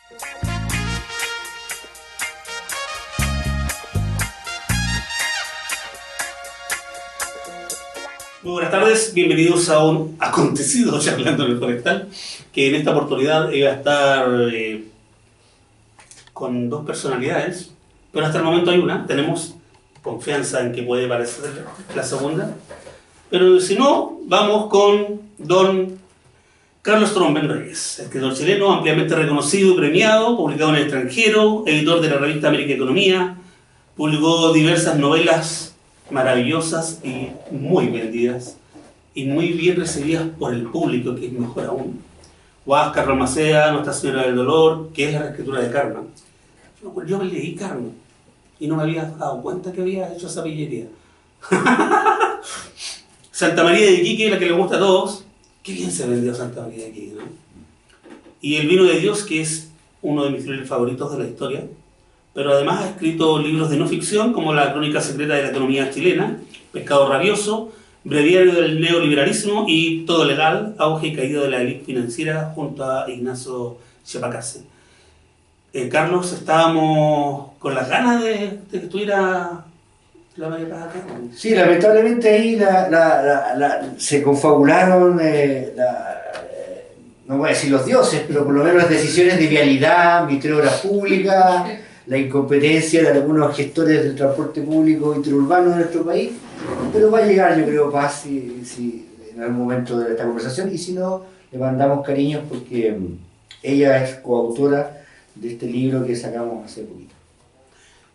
Muy buenas tardes, bienvenidos a un acontecido Charlando en el Forestal, que en esta oportunidad iba a estar con dos personalidades, pero hasta el momento hay una, tenemos confianza en que puede parecer la segunda, pero si no, vamos con don Carlos Tromben Reyes, escritor chileno ampliamente reconocido y premiado, publicado en el extranjero, editor de la revista América Economía, publicó diversas novelas maravillosas y muy vendidas y muy bien recibidas por el público, que es mejor aún. Huáscar, Romacea, Nuestra Señora del Dolor, que es la reescritura de Karma. Yo me leí Karma y no me había dado cuenta que había hecho esa pillería. Santa María de Iquique, la que le gusta a todos. Qué bien se vendió Santa María de Iquique, ¿no? Y El Vino de Dios, que es uno de mis libros favoritos de la historia. Pero además ha escrito libros de no ficción como La Crónica Secreta de la Economía Chilena, Pescado Rabioso, Breviario del Neoliberalismo y Todo Legal, Auge y Caída de la Élite Financiera, junto a Ignacio Chepacase. Carlos, estábamos con las ganas de que estuviera la María Paz acá. Sí, lamentablemente ahí se confabularon, no voy a decir los dioses, pero por lo menos las decisiones de vialidad, Ministerio de Obras Públicas, la incompetencia de algunos gestores del transporte público interurbano de nuestro país, pero va a llegar, yo creo, Paz si en algún momento de esta conversación, y si no, le mandamos cariños porque ella es coautora de este libro que sacamos hace poquito.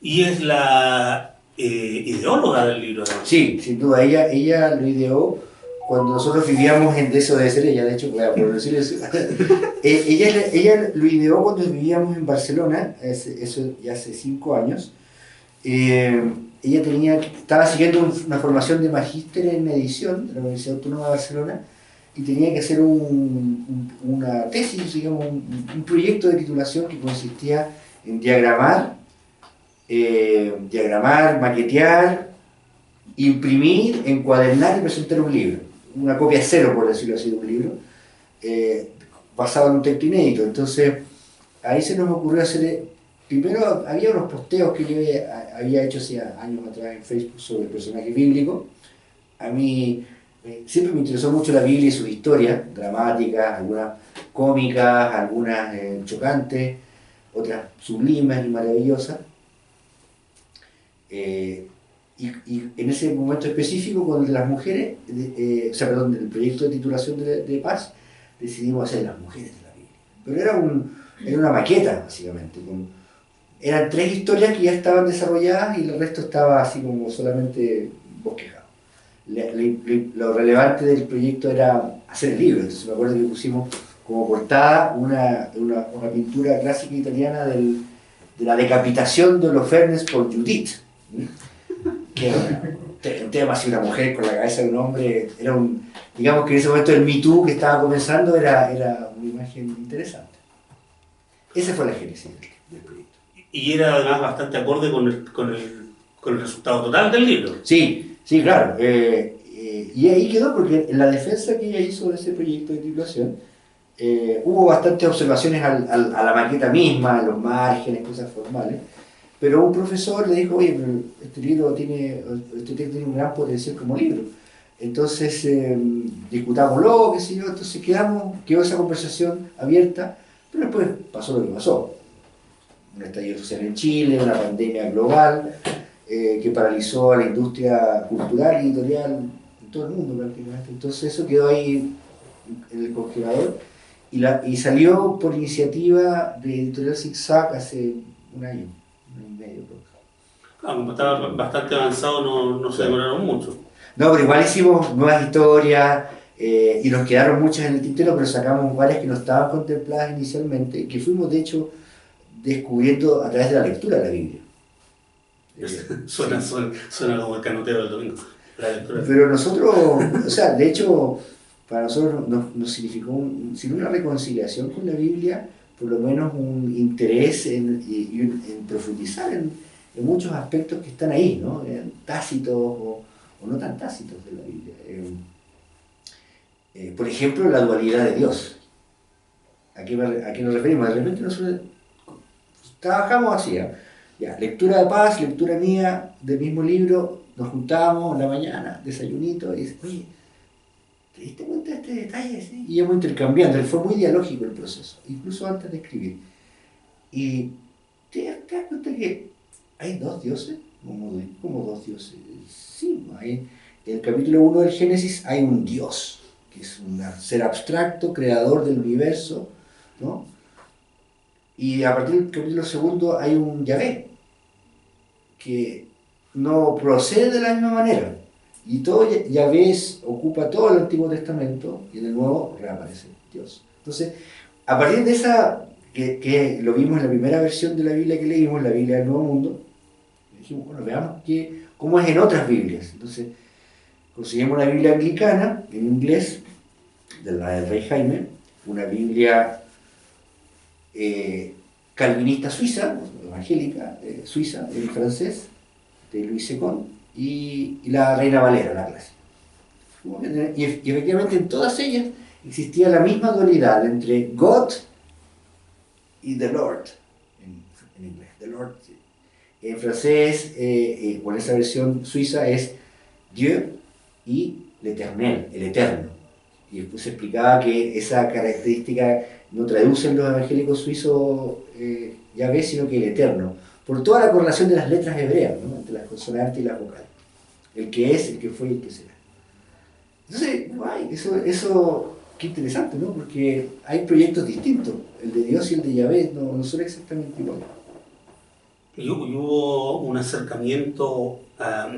Y es la ideóloga del libro, ¿no? Sí, sin duda, ella lo ideó cuando nosotros vivíamos en eso de ser ella, de hecho, por decirlo así. Ella lo ideó cuando vivíamos en Barcelona, eso ya hace 5 años. Ella estaba siguiendo una formación de magíster en edición de la Universidad Autónoma de Barcelona y tenía que hacer una tesis, digamos, un proyecto de titulación que consistía en diagramar, maquetear, imprimir, encuadernar y presentar un libro. Una copia cero, por decirlo así, de un libro, basado en un texto inédito. Entonces, ahí se nos ocurrió hacer, primero había unos posteos que yo había hecho hace años atrás en Facebook sobre personajes bíblicos. A mí siempre me interesó mucho la Biblia y sus historias, dramáticas, algunas cómicas, algunas chocantes, otras sublimes y maravillosas. Y en ese momento específico, con el de las mujeres, del proyecto de titulación de Paz, decidimos hacer las mujeres de la Biblia. Pero era una maqueta, básicamente. Eran 3 historias que ya estaban desarrolladas y el resto estaba así como solamente bosquejado. Lo relevante del proyecto era hacer el libro. Entonces me acuerdo que pusimos como portada una pintura clásica italiana de la decapitación de Holofernes por Judith. Un tema así, una mujer con la cabeza de un hombre, digamos que en ese momento el Me Too que estaba comenzando era una imagen interesante. Esa fue la génesis del proyecto. Y era además bastante acorde con el resultado total del libro. Sí, claro. Y ahí quedó porque en la defensa que ella hizo de ese proyecto de titulación hubo bastantes observaciones a la maqueta misma, a los márgenes, cosas formales. Pero un profesor le dijo, oye, pero este texto tiene un gran potencial como libro. Entonces, discutámoslo, qué sé yo, entonces quedó esa conversación abierta, pero después pasó lo que pasó. Un estallido social en Chile, una pandemia global, que paralizó a la industria cultural y editorial en todo el mundo prácticamente. Entonces eso quedó ahí en el congelador y salió por iniciativa de Editorial Zigzag hace un año y medio. Claro, como estaba bastante avanzado, no se demoraron mucho. No, pero igual hicimos nuevas historias y nos quedaron muchas en el tintero, pero sacamos varias que no estaban contempladas inicialmente, que fuimos de hecho descubriendo a través de la lectura de la Biblia. Suena como el canotero del domingo. Pero nosotros, o sea, de hecho, para nosotros nos significó sin una reconciliación con la Biblia, por lo menos un interés en profundizar en muchos aspectos que están ahí, ¿no? Tácitos o no tan tácitos de la Biblia. Por ejemplo, la dualidad de Dios. ¿A qué nos referimos? De repente nosotros trabajamos así, ya, lectura de paz, lectura mía del mismo libro, nos juntábamos en la mañana, desayunito, y dice, oye, ¿te diste cuenta de este detalle? ¿Sí? Y íbamos intercambiando, fue muy dialógico el proceso, incluso antes de escribir. Y te das cuenta que hay dos dioses, como dos dioses, sí, hay, en el capítulo 1 del Génesis hay un Dios, que es un ser abstracto, creador del universo, ¿no? Y a partir del capítulo 2 hay un Yahvé, que no procede de la misma manera. Y todo Yahvé ocupa todo el Antiguo Testamento y en el Nuevo reaparece Dios. Entonces, a partir de esa, que lo vimos en la primera versión de la Biblia que leímos, la Biblia del Nuevo Mundo, dijimos, bueno, veamos cómo es en otras Biblias. Entonces, conseguimos una Biblia anglicana, en inglés, de la del Rey Jaime, una Biblia calvinista suiza, evangélica suiza, en francés, de Louis Second, y la Reina Valera, la clásica. Y efectivamente en todas ellas existía la misma dualidad entre God y the Lord, en inglés, the Lord. En francés, por esa versión suiza, es Dieu y l'Éternel, el Eterno. Y después se explicaba que esa característica no traducen los evangélicos suizos Yahvé, sino que el Eterno, por toda la correlación de las letras hebreas, ¿no? Entre las consonantes y las vocales. El que es, el que fue y el que será. Entonces, guay, eso qué interesante, ¿no? Porque hay proyectos distintos. El de Dios y el de Yahvé no son exactamente iguales. ¿Y hubo un acercamiento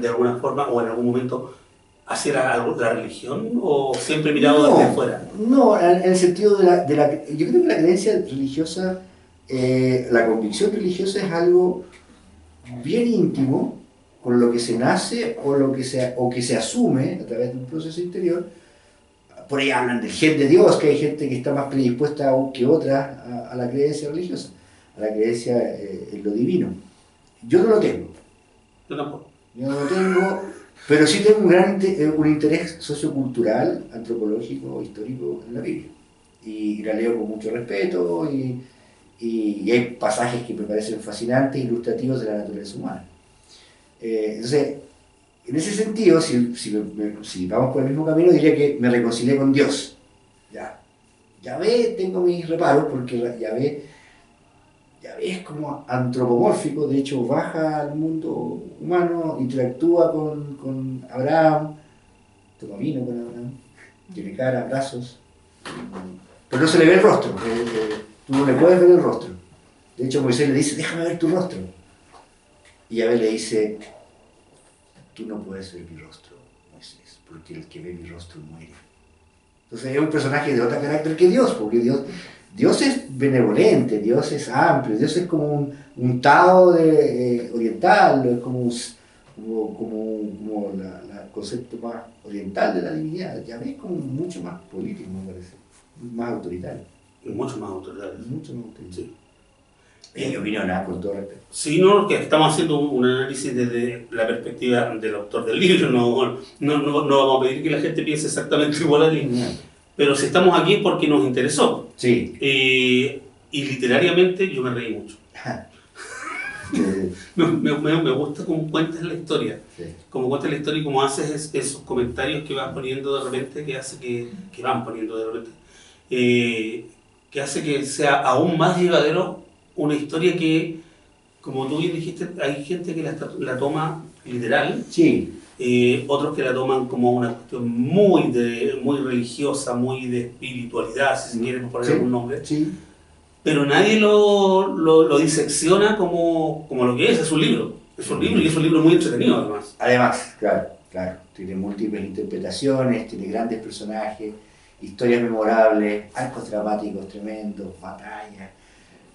de alguna forma o en algún momento hacia la religión o siempre mirado desde fuera? No, en el sentido yo creo que la creencia religiosa, la convicción religiosa es algo bien íntimo con lo que se nace o que se asume a través de un proceso interior. Por ahí hablan del gen de Dios, que hay gente que está más predispuesta que otra a la creencia religiosa, a la creencia en lo divino. Yo no lo tengo. Yo tampoco. Yo no lo tengo, pero sí tengo un interés sociocultural, antropológico, histórico en la Biblia. Y la leo con mucho respeto y hay pasajes que me parecen fascinantes, ilustrativos de la naturaleza humana. Entonces, en ese sentido, si vamos por el mismo camino, diría que me reconcilié con Dios. Ya tengo mis reparos, porque Yahvé es como antropomórfico, de hecho baja al mundo humano, interactúa con Abraham, toma vino con Abraham, tiene cara, brazos, pero no se le ve el rostro, tú no le puedes ver el rostro. De hecho Moisés le dice, déjame ver tu rostro. Y Yahvé le dice, tú no puedes ver mi rostro, Moisés, porque el que ve mi rostro muere. Entonces es un personaje de otro carácter que Dios, porque Dios es benevolente, Dios es amplio, Dios es como un Tao oriental, es como el concepto más oriental de la divinidad. Ya ves, como mucho más político, me parece, más autoritario. Mucho más autoritario. Mucho más autoritario. Sí. En mi opinión, con todo respeto. Sí, no, que estamos haciendo un análisis desde la perspectiva del autor del libro, no vamos a pedir que la gente piense exactamente igual a ti. Pero si estamos aquí es porque nos interesó. Sí. Y literariamente yo me reí mucho. me gusta cómo cuentas la historia. Sí. Como cuentas la historia y cómo haces esos comentarios que vas poniendo de repente, que van poniendo de repente, que hace que sea aún más llevadero una historia que, como tú bien dijiste, hay gente que la toma literal. Sí. Otros que la toman como una cuestión muy religiosa, muy de espiritualidad, si se quiere poner algún nombre. Sí. Pero nadie lo disecciona como lo que es un libro. Es un libro y es un libro muy entretenido además. Además, claro. Tiene múltiples interpretaciones, tiene grandes personajes, historias memorables, arcos dramáticos tremendos, batallas,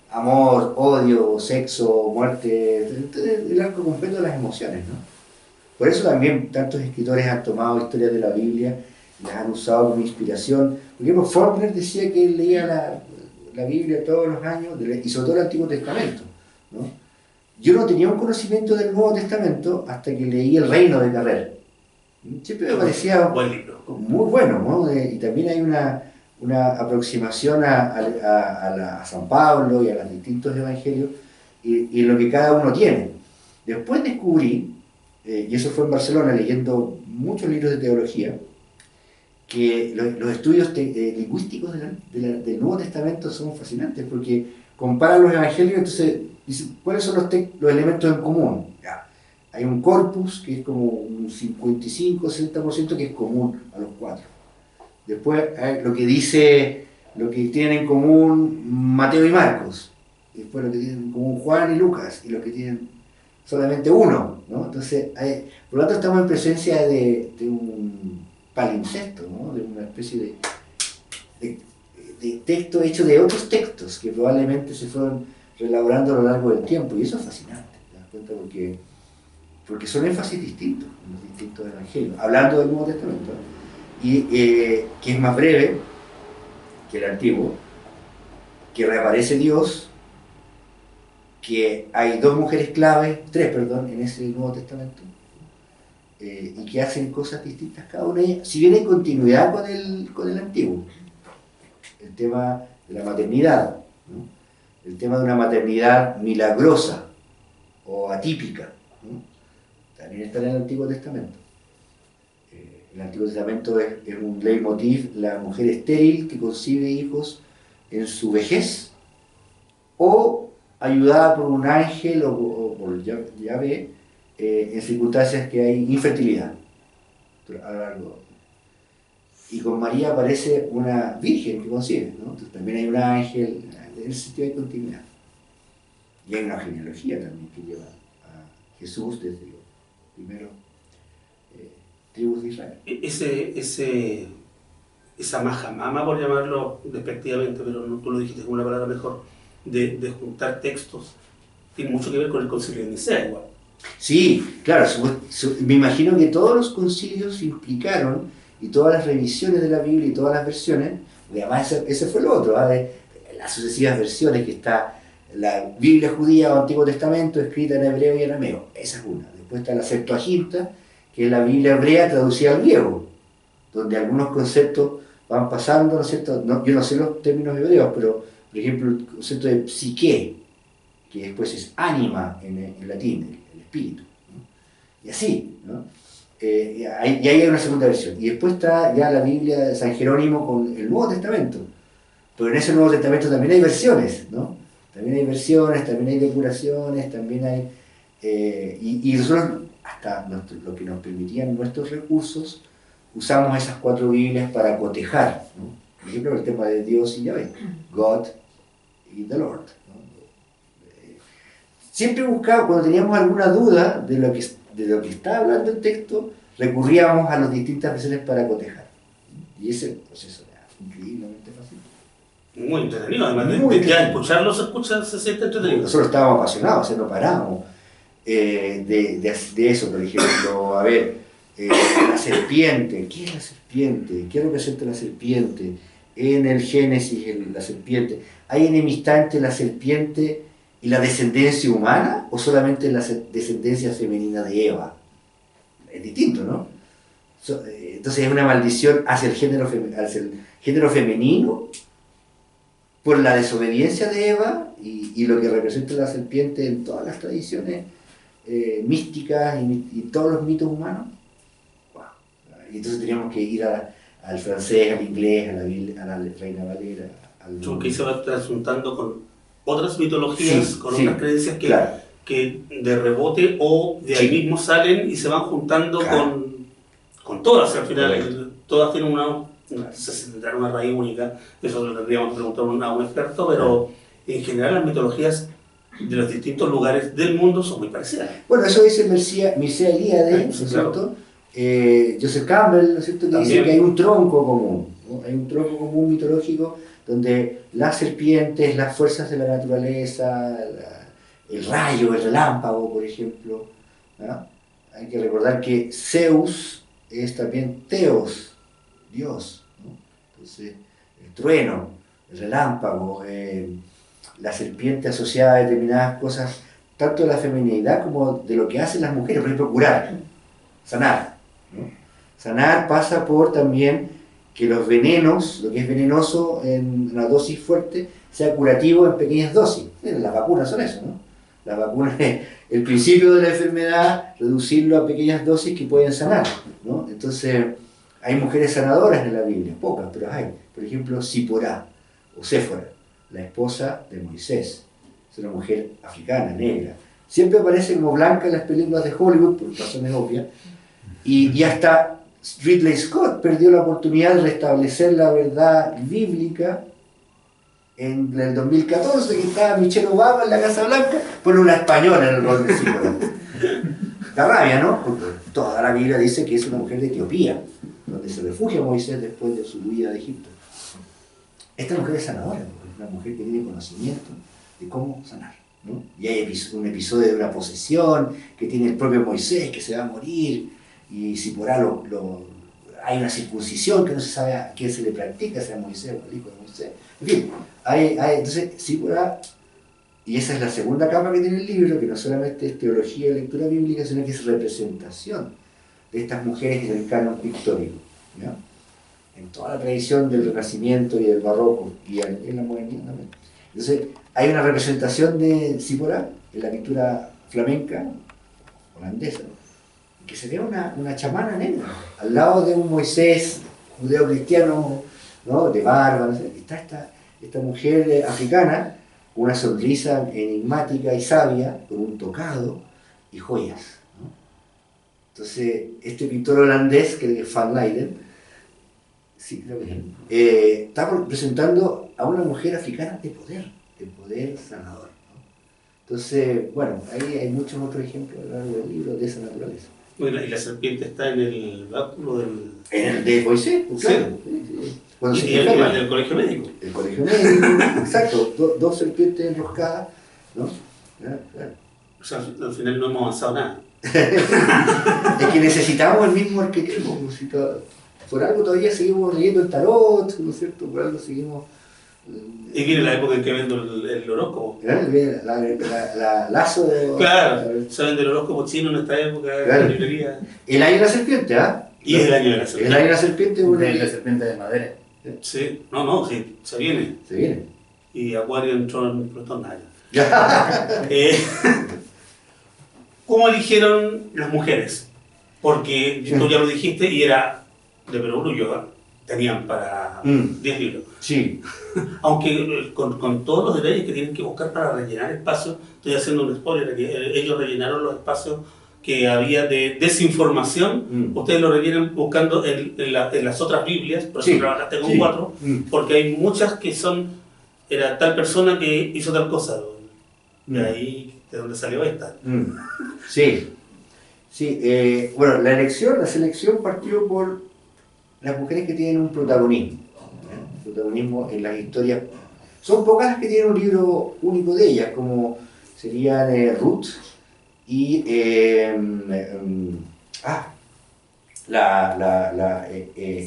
amor, odio, sexo, muerte, el arco completo de las emociones, ¿no? Por eso también tantos escritores han tomado historias de la Biblia y las han usado como inspiración. Por ejemplo, Faulkner decía que él leía la Biblia todos los años, y sobre todo el Antiguo Testamento, ¿no? Yo no tenía un conocimiento del Nuevo Testamento hasta que leí El Reino de Carrer. Siempre me parecía buen libro. Muy bueno, ¿no? Y también hay una aproximación a San Pablo y a los distintos evangelios, y lo que cada uno tiene. Después descubrí, y eso fue en Barcelona leyendo muchos libros de teología, que los estudios lingüísticos del Nuevo Testamento son fascinantes porque comparan los evangelios, entonces dicen, ¿cuáles son los elementos en común? Ya, hay un corpus que es como un 55-60% que es común a los cuatro. Después hay lo que tienen en común Mateo y Marcos, y después lo que tienen en común Juan y Lucas, y lo que tienen solamente uno, ¿no? Entonces, por lo tanto estamos en presencia de un palimpsesto, ¿no? De una especie de texto hecho de otros textos que probablemente se fueron reelaborando a lo largo del tiempo, y eso es fascinante, ¿te das cuenta? Porque son énfasis distintos en los distintos evangelios, hablando del Nuevo Testamento, y que es más breve que el Antiguo, que reaparece Dios, que hay tres, en ese Nuevo Testamento, y que hacen cosas distintas cada una de ellas, si bien hay continuidad con el Antiguo. El tema de la maternidad, ¿no? El tema de una maternidad milagrosa o atípica, ¿no? También está en el Antiguo Testamento. El Antiguo Testamento es un leitmotiv, la mujer estéril que concibe hijos en su vejez, o ayudada por un ángel o por Yahvé, en circunstancias que hay infertilidad a lo largo. Y con María aparece una virgen que concibe, ¿no? Entonces también hay un ángel, en ese sentido hay continuidad. Y hay una genealogía también que lleva a Jesús desde los primeros tribus de Israel. Esa majamama, por llamarlo despectivamente, pero no, tú lo dijiste con una palabra mejor, de juntar textos, tiene mucho que ver con el concilio de Nicea igual. Sí, claro, me imagino que todos los concilios implicaron, y todas las revisiones de la Biblia y todas las versiones, y además ese fue lo otro, de las sucesivas versiones que está la Biblia judía o Antiguo Testamento escrita en hebreo y arameo, esa es una. Después está la Septuaginta, que es la Biblia hebrea traducida al griego, donde algunos conceptos van pasando, ¿no es cierto? Yo no sé los términos hebreos, pero por ejemplo el concepto de psique, que después es ánima en latín, el espíritu, ¿no? Y así, ¿no? Y ahí hay una segunda versión. Y después está ya la Biblia de San Jerónimo con el Nuevo Testamento. Pero en ese Nuevo Testamento también hay versiones, ¿no? También hay versiones, también hay depuraciones, también hay... y nosotros, hasta lo que nos permitían nuestros recursos, usamos esas 4 Biblias para cotejar, ¿no? Por ejemplo, el tema de Dios y Yahvé, God y the Lord, ¿no? Siempre buscaba, cuando teníamos alguna duda de lo que está hablando el texto, recurríamos a las distintas versiones para cotejar. Y ese proceso era increíblemente fácil. Muy entretenido, además de ya escucharlo se siente entretenido. Nosotros estábamos apasionados, no parábamos de eso, por ejemplo, a ver, la serpiente, ¿qué es la serpiente? ¿Qué representa la serpiente? En el Génesis, la serpiente, ¿hay enemistad entre la serpiente y la descendencia humana o solamente la descendencia femenina de Eva? Es distinto, ¿no? Entonces es una maldición hacia el género femenino por la desobediencia de Eva y lo que representa la serpiente en todas las tradiciones místicas y todos los mitos humanos. Wow. Y entonces teníamos que ir al francés, al inglés, a la Reina Valera. Que se va transjuntando con otras mitologías, con otras creencias que de rebote o de ahí mismo salen y se van juntando con todas, al final todas tienen una raíz única. Eso lo tendríamos que preguntar a un experto, pero en general las mitologías de los distintos lugares del mundo son muy parecidas. Bueno, eso dice Mircea Eliade, ¿no es cierto? Joseph Campbell, ¿no es cierto? Que dice que hay un tronco común, ¿no? Hay un tronco común mitológico donde las serpientes, las fuerzas de la naturaleza, el rayo, el relámpago, por ejemplo, ¿no? Hay que recordar que Zeus es también Theos, Dios, ¿no? Entonces, el trueno, el relámpago, la serpiente asociada a determinadas cosas, tanto de la feminidad como de lo que hacen las mujeres, por ejemplo, curar, sanar, ¿no? Sanar pasa por también que los venenos, lo que es venenoso en una dosis fuerte, sea curativo en pequeñas dosis. Las vacunas son eso, ¿no? La vacuna es el principio de la enfermedad, reducirlo a pequeñas dosis que pueden sanar, ¿no? Entonces, hay mujeres sanadoras en la Biblia, pocas, pero hay. Por ejemplo, Zipporá o Séfora, la esposa de Moisés. Es una mujer africana, negra. Siempre aparece como blanca en las películas de Hollywood, por razones obvias. Y hasta Ridley Scott perdió la oportunidad de restablecer la verdad bíblica en el 2014, que estaba Michelle Obama en la Casa Blanca, pone una española en el rol de Zipporá. Da rabia, ¿no? Porque toda la Biblia dice que es una mujer de Etiopía, donde se refugia Moisés después de su huida de Egipto. Esta mujer es sanadora, porque es una mujer que tiene conocimiento de cómo sanar, ¿no? Y hay un episodio de una posesión que tiene el propio Moisés, que se va a morir, y Zipporá hay una circuncisión que no se sabe a quién se le practica, sea Moisés o el hijo de Moisés. En fin, entonces Zipporá, y esa es la segunda capa que tiene el libro, que no solamente es teología y lectura bíblica, sino que es representación de estas mujeres en el canon pictórico, ¿no? En toda la tradición del Renacimiento y del Barroco, y en la modernidad también. Entonces, hay una representación de Zipporá en la pintura flamenca, holandesa, ¿no? Que se ve una chamana negra, al lado de un Moisés judeo-cristiano, ¿no? De barba, no sé. Está esta mujer africana, con una sonrisa enigmática y sabia, con un tocado y joyas, ¿no? Entonces, este pintor holandés, que es Van Leyden, sí, creo que está presentando a una mujer africana de poder sanador, ¿no? Entonces, bueno, ahí hay muchos otros ejemplos a lo largo del libro de esa naturaleza. Bueno, y la serpiente está en el báculo del... En el de Moisés, claro. Sí. Cuando Y el del colegio médico. El colegio médico, exacto, dos serpientes enroscadas, ¿no? Claro. O sea, al final no hemos avanzado nada. Es que necesitamos el mismo arquetipo. Por algo todavía seguimos leyendo el tarot, ¿no es cierto? Por algo seguimos... Y viene la época en que vendo el horóscopo. La lazo de... Claro, saben del horóscopo chino en esta época, claro. En la librería. El año de la serpiente, ¿ah? Y es el año de la serpiente. El año de la serpiente es de la serpiente de madera. Sí, sí, se viene. Se viene. Y Acuario entró en Plutón. Ya. ¿Cómo eligieron las mujeres? Porque tú ya lo dijiste y era de perogrullo, tenían para 10 libros. Sí. Aunque con todos los detalles que tienen que buscar para rellenar espacios, estoy haciendo un spoiler, que ellos rellenaron los espacios que había de desinformación, ustedes lo rellenan buscando en las otras Biblias, por eso trabajaste con 4, porque hay muchas que era tal persona que hizo tal cosa, y ahí de donde salió esta. Sí. Bueno, la selección partió por las mujeres que tienen un protagonismo. Protagonismo en las historias. Son pocas las que tienen un libro único de ellas, como serían Ruth y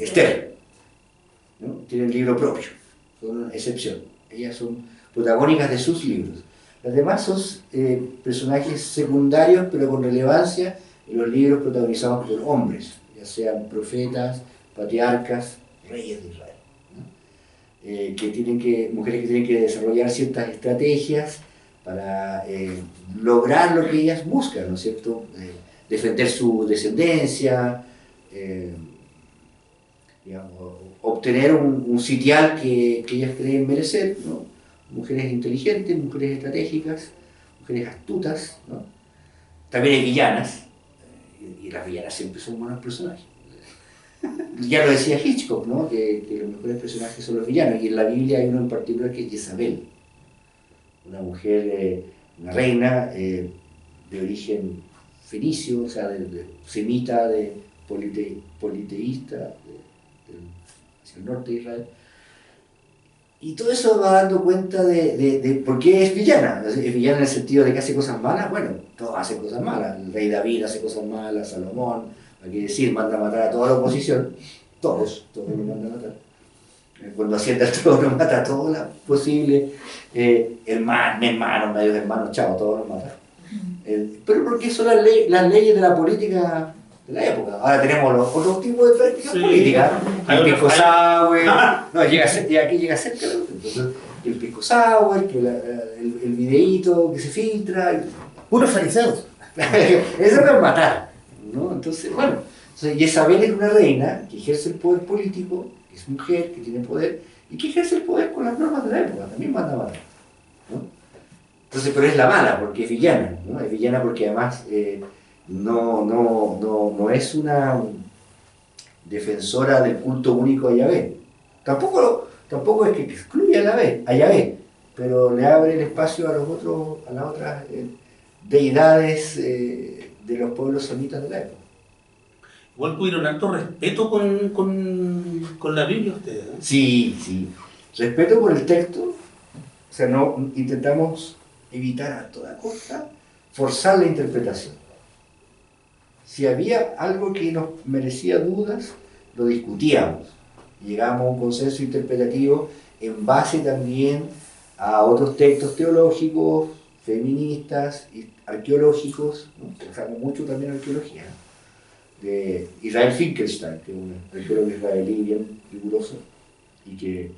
Esther, ¿no? Tienen libro propio, son una excepción. Ellas son protagónicas de sus libros. Las demás son personajes secundarios, pero con relevancia en los libros protagonizados por hombres, ya sean profetas, patriarcas, reyes de Israel, ¿no? Mujeres que tienen que desarrollar ciertas estrategias para lograr lo que ellas buscan, ¿no es cierto? Defender su descendencia, obtener un sitial que ellas creen merecer, ¿no? Mujeres inteligentes, mujeres estratégicas, mujeres astutas, ¿no? También hay villanas, y las villanas siempre son buenos personajes. Ya lo decía Hitchcock, ¿no? Que los mejores personajes son los villanos, y en la Biblia hay uno en particular que es Jezabel, una mujer, una reina de origen fenicio, o sea, semita, politeísta, hacia el norte de Israel. Y todo eso va dando cuenta de por qué es villana. Es villana en el sentido de que hace cosas malas. Bueno, todos hacen cosas malas. El rey David hace cosas malas, Salomón, hay que decir, manda a matar a toda la oposición. Todos lo mandan a matar. Cuando asciende al trono mata a todos los posibles medios hermanos, chao, todos los mata. Pero porque son las leyes de la política de la época. Ahora tenemos los otros tipos de prácticas políticas. El pisco sour, no, aquí llega cerca. Entonces, que el pisco sour, que el videíto que se filtra. Puros fariseos. Eso no es matar, ¿no? Entonces, bueno, Jezabel es una reina que ejerce el poder político, que es mujer, que tiene poder, y que ejerce el poder con las normas de la época, también manda a matar, ¿no? Entonces, pero es la mala, porque es villana, ¿no? Es villana porque además no es una defensora del culto único a Yahvé. Tampoco es que excluya a Yahvé, pero le abre el espacio a las otras deidades de los pueblos semitas de la época. Igual tuvieron alto respeto con la Biblia ustedes, ¿eh? Sí. Respeto por el texto, o sea, no intentamos evitar a toda costa forzar la interpretación. Si había algo que nos merecía dudas, lo discutíamos. Llegábamos a un consenso interpretativo en base también a otros textos teológicos, feministas, arqueológicos, ¿no? Trabajamos mucho también arqueología, de Israel Finkelstein, que es un arqueólogo israelí bien riguroso y que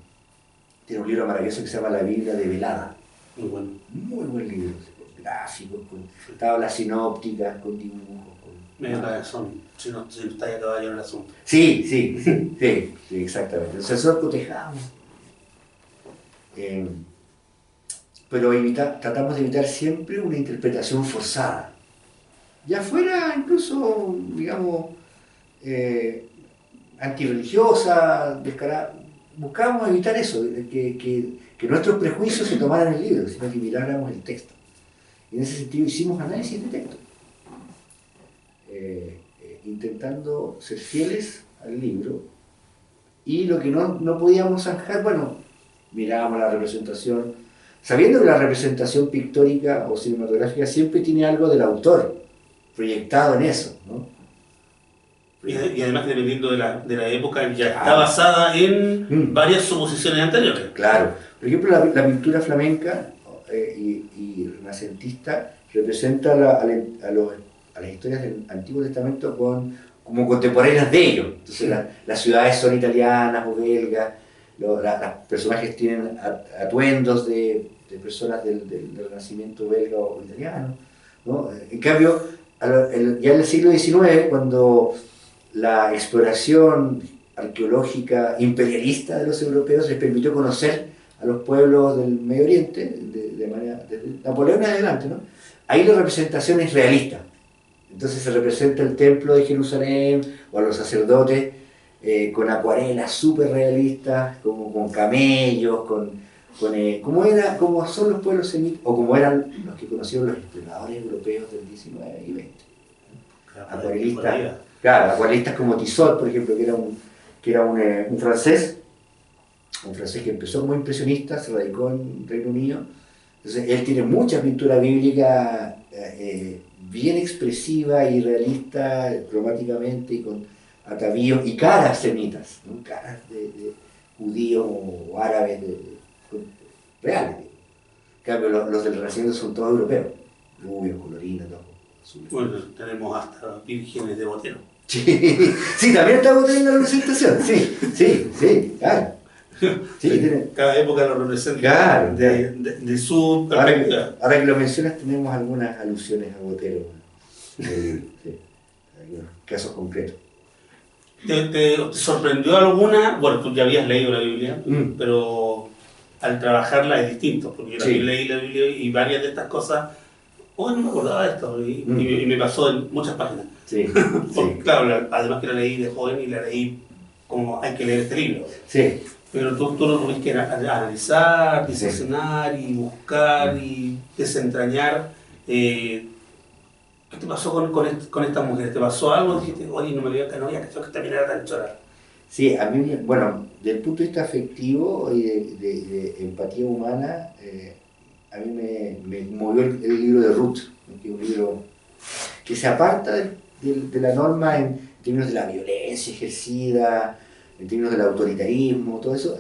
tiene un libro maravilloso que se llama La Biblia Develada. Muy bueno. Muy buen libro, con gráficos, con tablas sinópticas, con dibujos. Me da razón, si no está ya caballo en el asunto. Sí, exactamente. Entonces nosotros cotejamos. Pero tratamos de evitar siempre una interpretación forzada. Ya fuera incluso, digamos, antirreligiosa, descarada. Buscábamos evitar eso, que nuestros prejuicios se tomaran el libro, sino que miráramos el texto. Y en ese sentido hicimos análisis de texto, intentando ser fieles al libro, y lo que no podíamos zanjar, bueno, mirábamos la representación, sabiendo que la representación pictórica o cinematográfica siempre tiene algo del autor proyectado en eso, ¿no? Y además, dependiendo de la época, ya está basada en varias suposiciones anteriores. Claro. Por ejemplo, la pintura flamenca y renacentista representa a las historias del Antiguo Testamento como contemporáneas de ellos. Entonces, las ciudades son italianas o belgas, los personajes tienen atuendos de personas del Renacimiento belga o italiano, ¿no? En cambio, ya en el siglo XIX, cuando la exploración arqueológica imperialista de los europeos les permitió conocer a los pueblos del Medio Oriente, desde Napoleón en adelante, ¿no? Ahí la representación es realista. Entonces se representa el templo de Jerusalén o a los sacerdotes con acuarelas súper realistas, como con camellos, como son los pueblos semitas, o como eran los que conocieron los exploradores europeos del 19 y 20. Acuarelistas. Claro, acuarelistas como Tissot, por ejemplo, que era un francés que empezó como impresionista, se radicó en Reino Unido. Entonces, él tiene mucha pintura bíblica bien expresiva y realista, cromáticamente, y con atavíos y caras semitas, ¿no? Caras de judíos o árabes reales. En cambio, los del Renacimiento son todos europeos, rubios, coloridos, todos azules. Bueno, tenemos hasta vírgenes de Botero. Sí, también estamos teniendo la representación, sí, claro. Sí, cada época lo representa, claro, de su perspectiva. Ahora que lo mencionas, tenemos algunas alusiones a Botero, sí, algunos casos concretos. ¿Te sorprendió alguna? Bueno, tú ya habías leído la Biblia, pero al trabajarla es distinto, porque yo también leí la Biblia y varias de estas cosas, no me acordaba de esto, y me pasó en muchas páginas. Sí. Claro, además que la leí de joven y la leí como hay que leer este libro. Sí. Pero tú lo tuviste que analizar, diseccionar y buscar y desentrañar. ¿Qué te pasó con estas mujeres? ¿Te pasó algo? Dijiste, oye, no había que también era tan chora. Sí, a mí, bueno, desde el punto de vista afectivo y de empatía humana, a mí me movió el libro de Ruth, que es un libro que se aparta de la norma en términos de la violencia ejercida, en términos del autoritarismo, todo eso.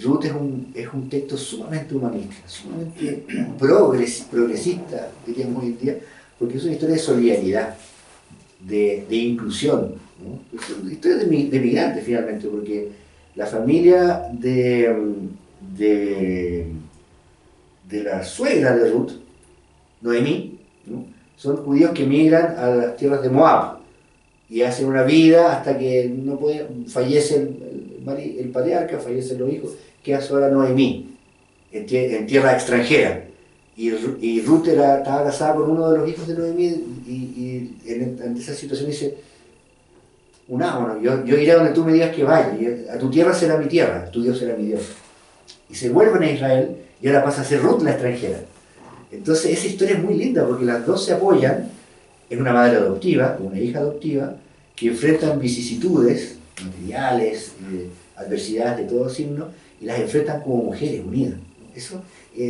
Ruth es un texto sumamente humanista, sumamente progresista, diríamos hoy en día, porque es una historia de solidaridad, de inclusión, ¿no? Es una historia de migrantes finalmente, porque la familia de de, de la suegra de Ruth, Noemí, ¿no? Son judíos que migran a las tierras de Moab y hacen una vida hasta que no pueden, fallece el patriarca, fallecen los hijos, queda sola Noemí en tierra extranjera. Y Ruth estaba casada con uno de los hijos de Noemí y en esa situación dice, unámonos, yo iré donde tú me digas que vaya, y a tu tierra será mi tierra, tu Dios será mi Dios. Y se vuelven a Israel y ahora pasa a ser Ruth la extranjera. Entonces esa historia es muy linda porque las dos se apoyan en una madre adoptiva, una hija adoptiva, que enfrentan vicisitudes materiales, adversidades de todo signo, y las enfrentan como mujeres unidas. Eso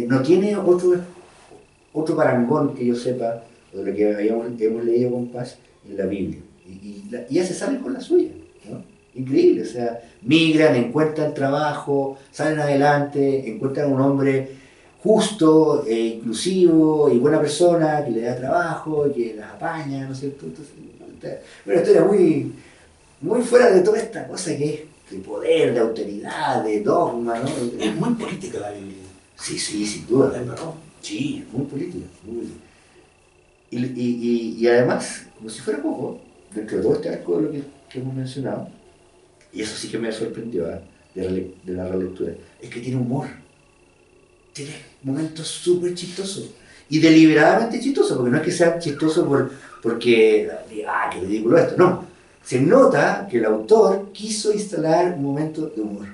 no tiene otro parangón que yo sepa, o de lo que hemos leído con Paz en la Biblia. Y ellas se salen con la suya, ¿no? Increíble, o sea, migran, encuentran trabajo, salen adelante, encuentran un hombre justo, inclusivo y buena persona, que le da trabajo, que las apaña, ¿no es cierto? Entonces, una historia muy, muy fuera de toda esta cosa que es de poder, de autoridad, de dogma, ¿no? Es muy política la Biblia. Sí, sin duda. ¿Es verdad? Sí, muy política. Y además, como si fuera poco, dentro de todo este arco de lo que hemos mencionado, y eso sí que me sorprendió de la relectura, es que tiene humor. Tiene momentos súper chistosos. Y deliberadamente chistosos, porque no es que sea chistoso porque, qué ridículo esto, no. Se nota que el autor quiso instalar un momento de humor.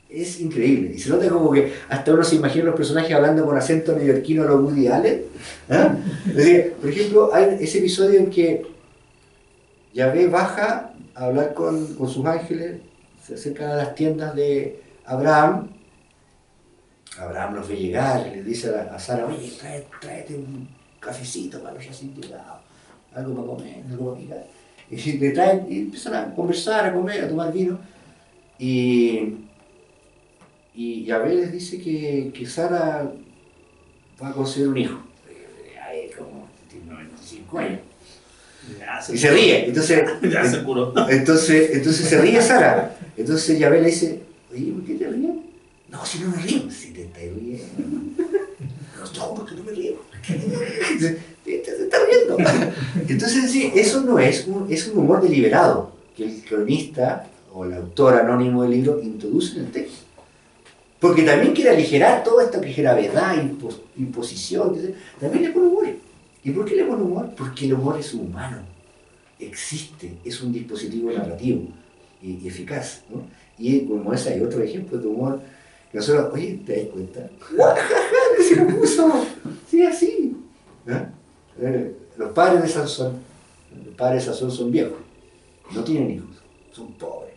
Es increíble. Y se nota como que hasta uno se imagina los personajes hablando con acento neoyorquino a los Woody Allen. ¿Eh? Es decir, por ejemplo, hay ese episodio en que Yahvé baja a hablar con sus ángeles, se acercan a las tiendas de Abraham. Abraham los ve llegar y le dice a Sara, oye, tráete un cafecito para los recién llegados, algo para comer, algo para picar. Y le traen y empiezan a conversar, a comer, a tomar vino. Y Yahvé les dice que Sara va a conceder un hijo. Hay como 95 años. Y se ríe. Entonces, ya se curó. Entonces se ríe Sara. Entonces Yahvé le dice, oye, ¿por qué te ríes? No, si no me río. Si te estás riendo. No, te juro que no me río. Te estás riendo. Entonces, sí, eso no es un humor deliberado que el cronista o el autor anónimo del libro introduce en el texto. Porque también quiere aligerar todo esto que es gravedad, imposición, también le pone humor. ¿Y por qué le pone humor? Porque el humor es humano, existe, es un dispositivo narrativo y eficaz, ¿no? Y como ese hay otro ejemplo de humor que nosotros, oye, ¿te das cuenta? ¡Se lo puso! Sí, así. ¿No? Los padres de Sansón son viejos, no tienen hijos, son pobres.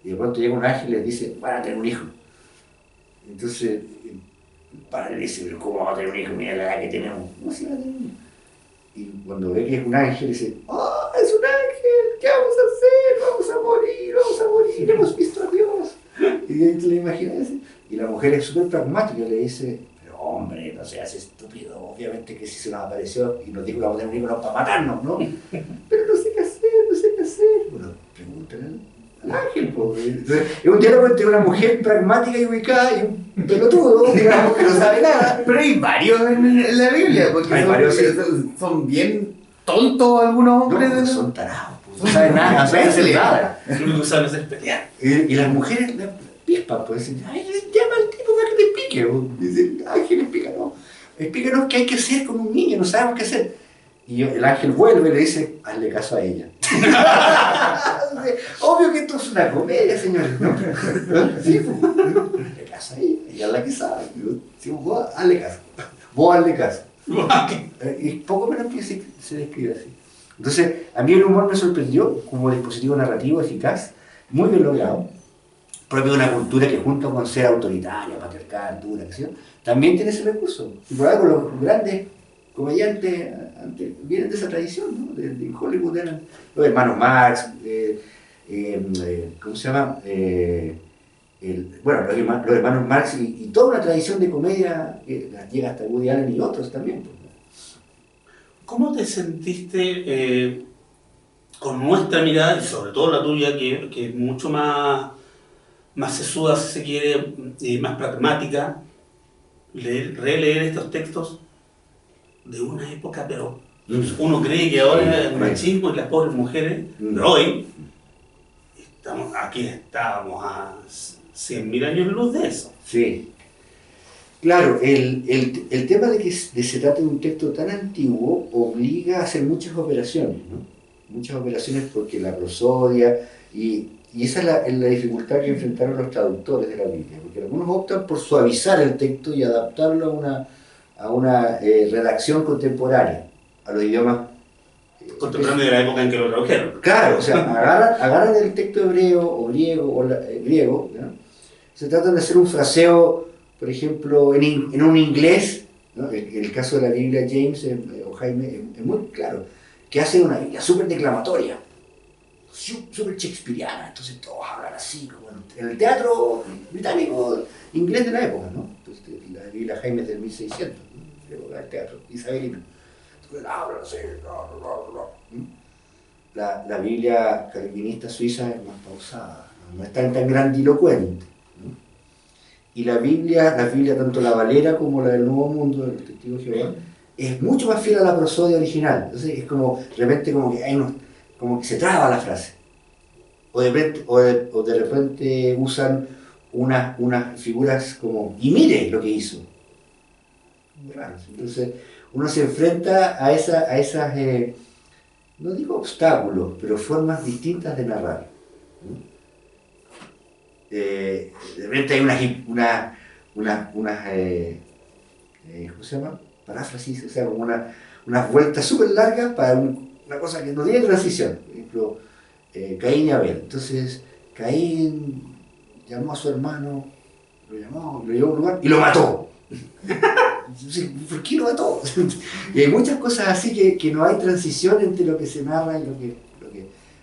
Y de pronto llega un ángel y les dice, van a tener un hijo. Entonces, el padre le dice, pero ¿cómo vamos a tener un hijo? Mira la edad que tenemos. ¿Cómo se va a tener un hijo? Y cuando ve que es un ángel, dice, ¡oh, es un ángel! ¿Qué vamos a hacer? Vamos a morir, hemos visto a Dios. Y ahí te lo imaginas. Y la mujer es súper pragmática, le dice, pero hombre, no seas estúpido, obviamente que si se nos apareció y nos dijo que vamos a tener un hijo, no para matarnos, ¿no? Pero no sé qué hacer. Bueno, pregúntale al ángel, pobre. Entonces, es un diálogo entre una mujer pragmática y ubicada y un pelotudo, digamos, que no sabe nada. Pero hay varios en la Biblia, porque son bien tontos algunos hombres. No, son tarados, no saben nada, no saben nada. Lo único que saben es pelear. Y las mujeres la pispan, pues dicen, ay, llama al tipo para que te explique. Dicen, ángel, explícanos qué hay que hacer con un niño, no sabemos qué hacer. Y el ángel vuelve y le dice, hazle caso a ella. Obvio que esto es una comedia, señores. ¿No? Sí, pues, hazle caso a ella es la que sabe. Sí, vos hazle caso. Vos hazle caso. Y poco menos que se describe así. Entonces, a mí el humor me sorprendió como dispositivo narrativo eficaz, muy bien logrado, propio de una cultura que junto con ser autoritaria, patriarcal, dura, también tiene ese recurso. Y por algo los grandes comediantes vienen de esa tradición, ¿no? De Hollywood eran los hermanos Marx, ¿cómo se llama? Los hermanos Marx y toda una tradición de comedia que llega hasta Woody Allen y otros también. Pues. ¿Cómo te sentiste con nuestra mirada, y sobre todo la tuya, que es mucho más más sesuda, si se quiere, y más pragmática, releer estos textos de una época, pero uno cree que ahora el machismo y las pobres mujeres, pero hoy estábamos a 100.000 años luz de eso. Sí. Claro, el tema de que se trate de un texto tan antiguo obliga a hacer muchas operaciones, ¿no? Muchas operaciones porque la prosodia, y esa es la dificultad que enfrentaron los traductores de la Biblia, porque algunos optan por suavizar el texto y adaptarlo a una redacción contemporánea, a los idiomas contemporáneo de la época en que lo tradujeron. Claro, o sea, agarran el texto hebreo o griego, griego, ¿no? Se tratan de hacer un fraseo, por ejemplo, en un inglés, ¿no? El caso de la Biblia James o Jaime es muy claro, que hace una Biblia súper declamatoria, súper shakespeariana, entonces todos hablan así, como en el teatro británico inglés de la época, ¿no? Entonces, la Biblia Jaime es del 1600, ¿no? De época del teatro isabelino. Hablan así, la Biblia calvinista suiza es más pausada, no es tan grandilocuente, ¿no? Y la Biblia tanto la Valera como la del Nuevo Mundo, del Testigo de Jehová, es mucho más fiel a la prosodia original. Entonces es como, de repente, como que se traba la frase. O de repente usan unas figuras como, y mire lo que hizo. Entonces uno se enfrenta a esas, no digo obstáculos, pero formas distintas de narrar. De repente hay unas ¿cómo se llama? Paráfrasis, o sea, como unas vueltas súper largas para una cosa que no tiene transición. Por ejemplo, Caín y Abel. Entonces, Caín llamó a su hermano, lo llevó a un lugar y lo mató. ¿Por qué lo mató? Y hay muchas cosas así que no hay transición entre lo que se narra y lo que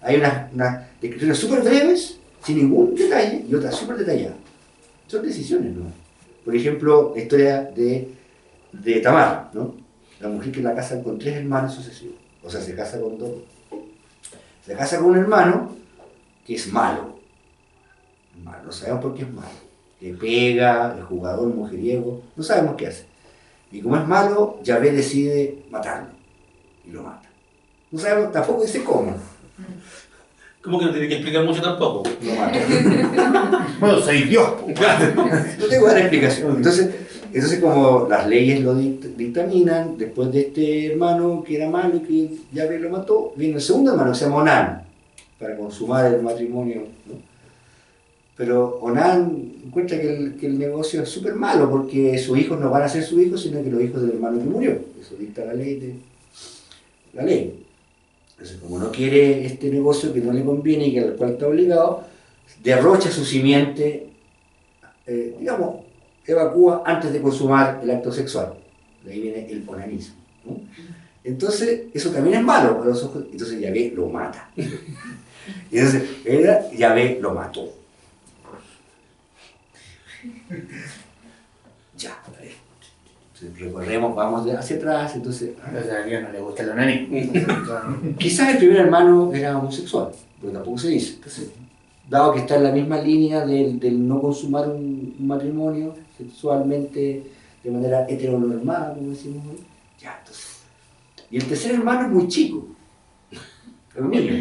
hay unas descripciones súper breves, sin ningún detalle, y otras súper detalladas. Son decisiones, ¿no? Por ejemplo, la historia de Tamar, ¿no? La mujer que la casan con 3 hermanos sucesivos. O sea, se casa con 2. Se casa con un hermano que es malo. No sabemos por qué es malo. Le pega, es jugador, mujeriego, no sabemos qué hace. Y como es malo, Yahvé decide matarlo. Y lo mata. No sabemos, tampoco dice cómo. ¿Cómo que no tiene que explicar mucho tampoco? Lo mató. Bueno, soy Dios. No tengo que dar explicación. Entonces como las leyes lo dictaminan, después de este hermano que era malo y que Yahvé lo mató, viene el segundo hermano que se llama Onán, para consumar el matrimonio, ¿no? Pero Onán encuentra que el negocio es súper malo porque sus hijos no van a ser sus hijos, sino que los hijos del hermano que murió. Eso dicta la ley. Entonces, como no quiere este negocio que no le conviene y al cual está obligado, derrocha su simiente, evacúa antes de consumar el acto sexual. De ahí viene el onanismo, ¿no? Entonces, eso también es malo para los ojos. Entonces Yahvé lo mata. Y entonces, Yahvé lo mató. Ya, entonces recorremos, vamos hacia atrás, entonces... Entonces a Dios no le gusta el onanismo. Quizás el primer hermano era homosexual, pero tampoco se dice. Entonces, dado que está en la misma línea del no consumar un matrimonio sexualmente de manera heteronormada, como decimos hoy, ya, entonces... Y el tercer hermano es muy chico, es un niño.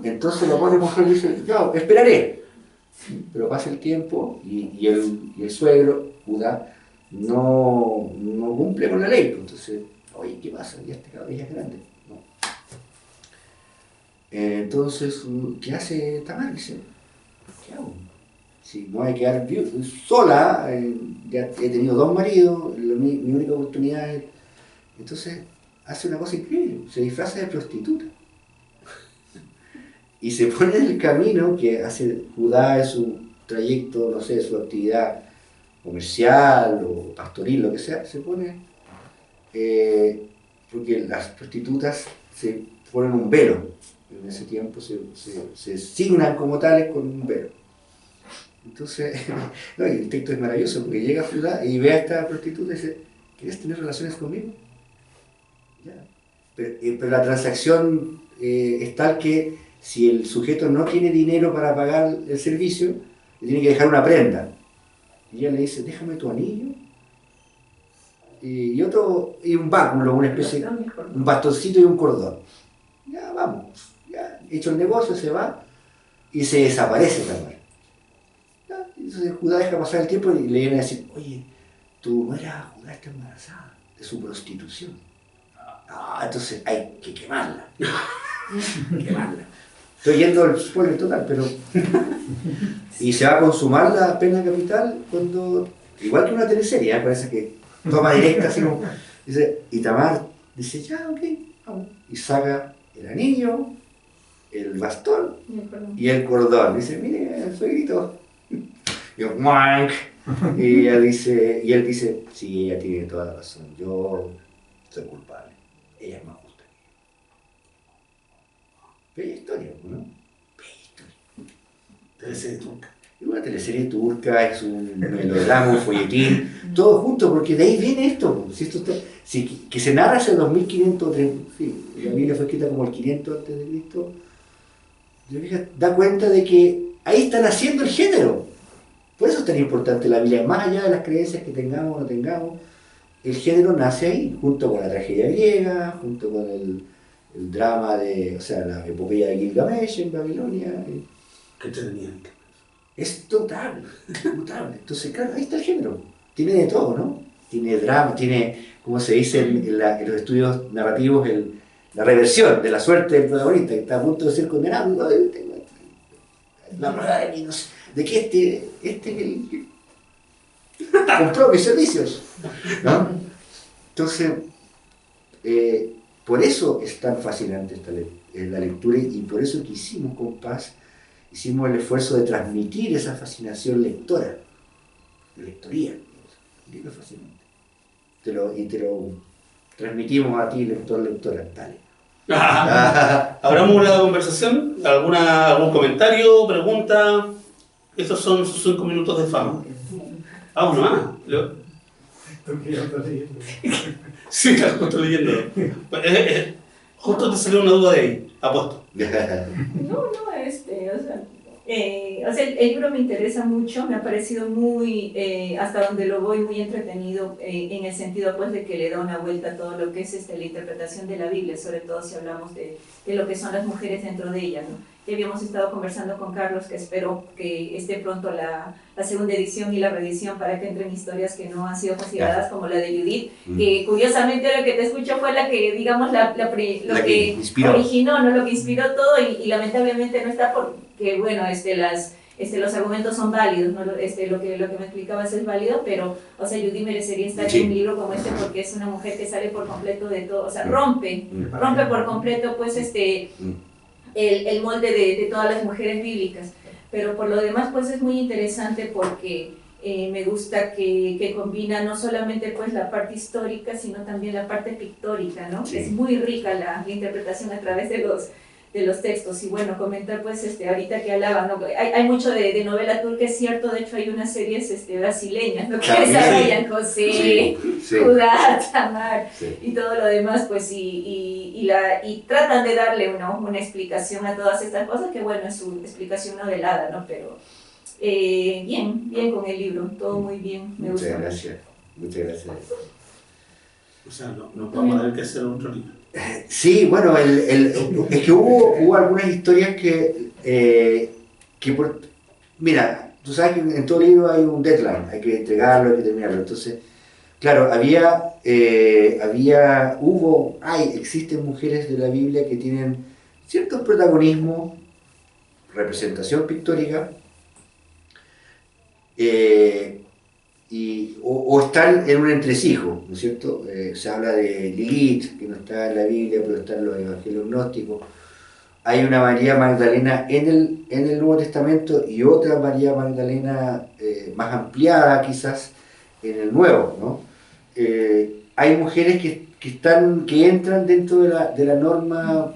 Entonces lo pone mujer y dice, no, esperaré. Pero pasa el tiempo y el suegro, Judá, no cumple con la ley. Entonces, oye, ¿qué pasa? Ya este cabrón ya es grande. No. Entonces, ¿qué hace Tamar? Dice, ¿qué hago? Si me voy a quedar sola, ya he tenido 2 maridos, mi única oportunidad es... Entonces, hace una cosa increíble, se disfraza de prostituta. Y se pone en el camino que hace Judá en su trayecto, no sé, su actividad comercial o pastoril, lo que sea, se pone, porque las prostitutas se ponen un velo, en ese tiempo se signan como tales con un velo. Entonces, no, y el texto es maravilloso, porque llega Judá y ve a esta prostituta y dice, ¿quieres tener relaciones conmigo? Ya. Pero la transacción es tal que si el sujeto no tiene dinero para pagar el servicio, le tiene que dejar una prenda. Y ella le dice, déjame tu anillo y un báculo, una especie, un bastoncito y un cordón. Ya vamos, ya hecho el negocio, se va y se desaparece Tamar. Entonces Judá deja pasar el tiempo y le viene a decir, oye, tu nuera Judá está embarazada de su prostitución. Entonces hay que quemarla. Quemarla. Estoy yendo al spoiler total, pero... Y se va a consumar la pena capital cuando... Igual que una teleserie, parece que toma directa, así como... Dice, y Tamar dice, ya, ok, vamos. Y saca el anillo, el bastón y el cordón. Dice, mire, el suegrito. Y yo, ¡muank! Y él dice, sí, ella tiene toda la razón, yo soy culpable, ella es más justa. Bella historia, ¿no? Bella historia. Teleserie turca. Es una teleserie turca, es un melodrama, un folletín, todo junto, porque de ahí viene esto. Si esto está, que se narra hacia el 2500, sí, la Biblia fue escrita como el 500 antes de Cristo, da cuenta de que ahí está naciendo el género. Por eso es tan importante la Biblia, más allá de las creencias que tengamos o no tengamos, el género nace ahí, junto con la tragedia griega, junto con el drama la epopeya de Gilgamesh en Babilonia. Qué entretenido. Es total, notable. Entonces, claro, ahí está el género. Tiene de todo, ¿no? Tiene drama, tiene, como se dice en los estudios narrativos, la reversión de la suerte del protagonista, que está a punto de ser condenado. ¿No? La prueba de mí, no sé, de que este compró mis servicios, ¿no? Entonces, por eso es tan fascinante la lectura y por eso que hicimos con Paz, hicimos el esfuerzo de transmitir esa fascinación lectora, lectoría, un libro fascinante. Te lo transmitimos a ti, lector, lectora, dale. ¿Abramos una conversación? ¿Algún comentario, pregunta? Estos son sus 5 minutos de fama. Vamos nomás. Sí, claro, estoy leyendo. Justo te salió una duda de ahí, apuesto. El libro me interesa mucho, me ha parecido muy, hasta donde lo voy, muy entretenido, en el sentido pues de que le da una vuelta a todo lo que es la interpretación de la Biblia, sobre todo si hablamos de lo que son las mujeres dentro de ella, ¿no? Ya habíamos estado conversando con Carlos, que espero que esté pronto la segunda edición y la reedición para que entren historias que no han sido consideradas, como la de Judith, que curiosamente lo que te escucho fue la que, digamos, lo que originó, ¿no? Lo que inspiró todo y lamentablemente no está porque, bueno, los argumentos son válidos, ¿no? Lo que me explicabas es válido, pero, o sea, Judith merecería estar en un libro como este porque es una mujer que sale por completo de todo, o sea, rompe por completo, pues, el molde de todas las mujeres bíblicas, pero por lo demás pues es muy interesante porque me gusta que combina no solamente pues la parte histórica sino también la parte pictórica, ¿no? Sí. Es muy rica la interpretación a través de los textos. Y bueno, comentar pues ahorita que hablaba, ¿no? Hay mucho de novela turca, es cierto, de hecho hay unas series brasileñas, ¿no? Que desarrollan José, Judá, Tamar y todo lo demás, pues y tratan de darle una explicación a todas estas cosas, que bueno, es su explicación novelada, ¿no? Pero bien con el libro, todo muy bien, me gusta. Muchas gracias. O sea, no vamos a tener que hacer otro libro. Sí, bueno, es que hubo algunas historias mira, tú sabes que en todo libro hay un deadline, hay que entregarlo, hay que terminarlo. Entonces, claro, existen mujeres de la Biblia que tienen cierto protagonismo, representación pictórica, o están en un entresijo, ¿no es cierto? Se habla de Lilith, que no está en la Biblia, pero está en los evangelios gnósticos. Hay una María Magdalena en el Nuevo Testamento y otra María Magdalena más ampliada quizás en el Nuevo, ¿no? Hay mujeres que entran dentro de la norma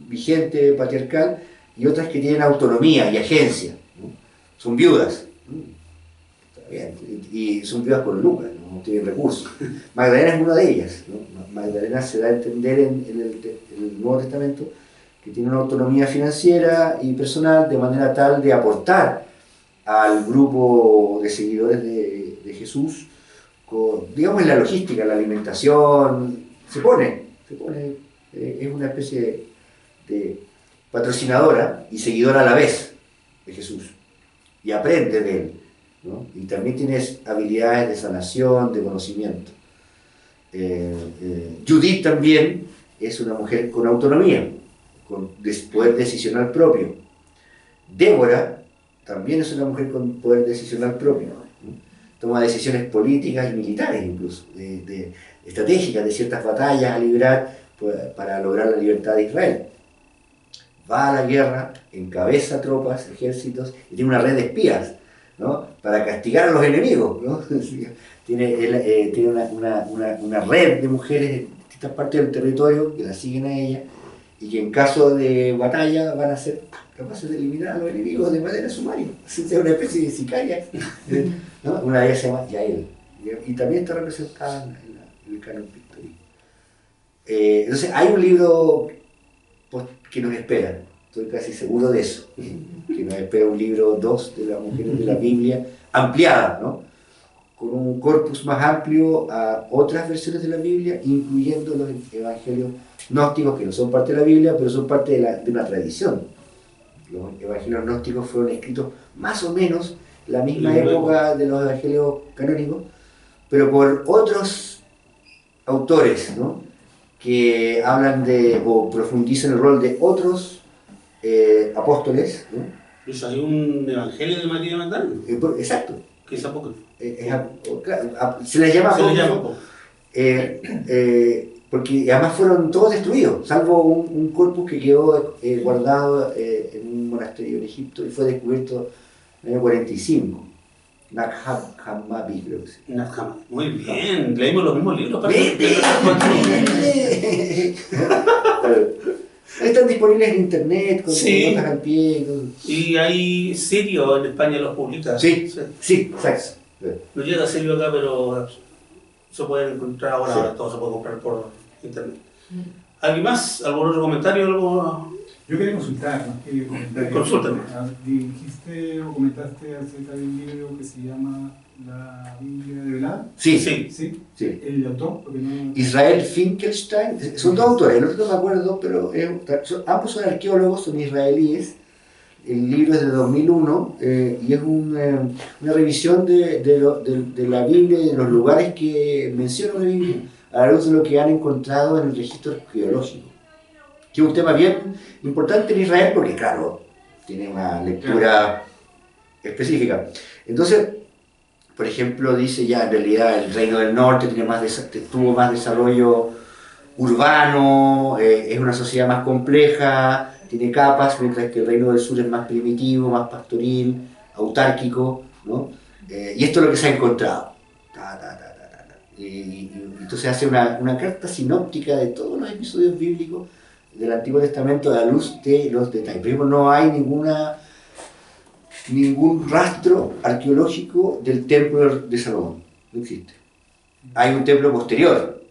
vigente patriarcal y otras que tienen autonomía y agencia, ¿no? Son viudas. Bien, y son viudas con lucas, no tienen recursos. Magdalena es una de ellas, ¿no? Magdalena se da a entender en el Nuevo Testamento que tiene una autonomía financiera y personal de manera tal de aportar al grupo de seguidores de Jesús, digamos en la logística, la alimentación, se pone, es una especie de patrocinadora y seguidora a la vez de Jesús, y aprende de él, ¿no? Y también tienes habilidades de sanación, de conocimiento. Judith también es una mujer con autonomía, con poder decisional propio. Débora también es una mujer con poder decisional propio, ¿no? Toma decisiones políticas y militares incluso, estratégicas de ciertas batallas a librar para lograr la libertad de Israel. Va a la guerra, encabeza tropas, ejércitos y tiene una red de espías, ¿no? Para castigar a los enemigos, ¿no? Tiene una red de mujeres en distintas partes del territorio que la siguen a ella y que en caso de batalla van a ser capaces de eliminar a los enemigos de manera sumaria. Es una especie de sicaria, ¿no? Una de ellas se llama Yael y también está representada en el canon pictórico. Entonces hay un libro que nos espera, estoy casi seguro de eso, que nos espera un libro 2 de las mujeres de la Biblia, ampliada, ¿no? Con un corpus más amplio a otras versiones de la Biblia, incluyendo los evangelios gnósticos, que no son parte de la Biblia, pero son parte de una tradición. Los evangelios gnósticos fueron escritos más o menos en la misma época de los evangelios canónicos, pero por otros autores, ¿no? Que hablan o profundizan el rol de otros apóstoles, ¿no? Pues hay un evangelio de María Magdalena. Exacto. Que es apócrifo. Se les llama apócrifo. Porque además fueron todos destruidos, salvo un corpus que quedó guardado en un monasterio en Egipto y fue descubierto en el año 45. Nag Hammadi, creo que sí. Nag Hammadi. Muy bien, leímos los mismos libros. Están disponibles en internet, con notas al pie. Y hay Sirio en España los publica. Sí, exacto. No llega Sirio acá, pero se pueden encontrar ahora todo se puede comprar por internet. ¿Alguien más? ¿Algún otro comentario? ¿Algo? Yo quería consultar, más que comentar. Consúltame. Dijiste o comentaste acerca de un libro que se llama La Biblia Develada. Sí. ¿El autor? Porque no... Israel Finkelstein, son dos autores, el otro no me acuerdo, pero ambos son arqueólogos, son israelíes. El libro es de 2001 y es una revisión de la Biblia y de los lugares que menciona la Biblia a la luz de lo que han encontrado en el registro arqueológico, que es un tema bien importante en Israel porque, claro, tiene una lectura específica. Entonces, por ejemplo, dice ya en realidad el Reino del Norte tuvo más desarrollo urbano, es una sociedad más compleja, tiene capas, mientras que el Reino del Sur es más primitivo, más pastoril, autárquico, ¿no? Y esto es lo que se ha encontrado. Y entonces hace una carta sinóptica de todos los episodios bíblicos del Antiguo Testamento a la luz de los detalles. Primero, no hay ningún rastro arqueológico del templo de Salomón, no existe. Hay un templo posterior,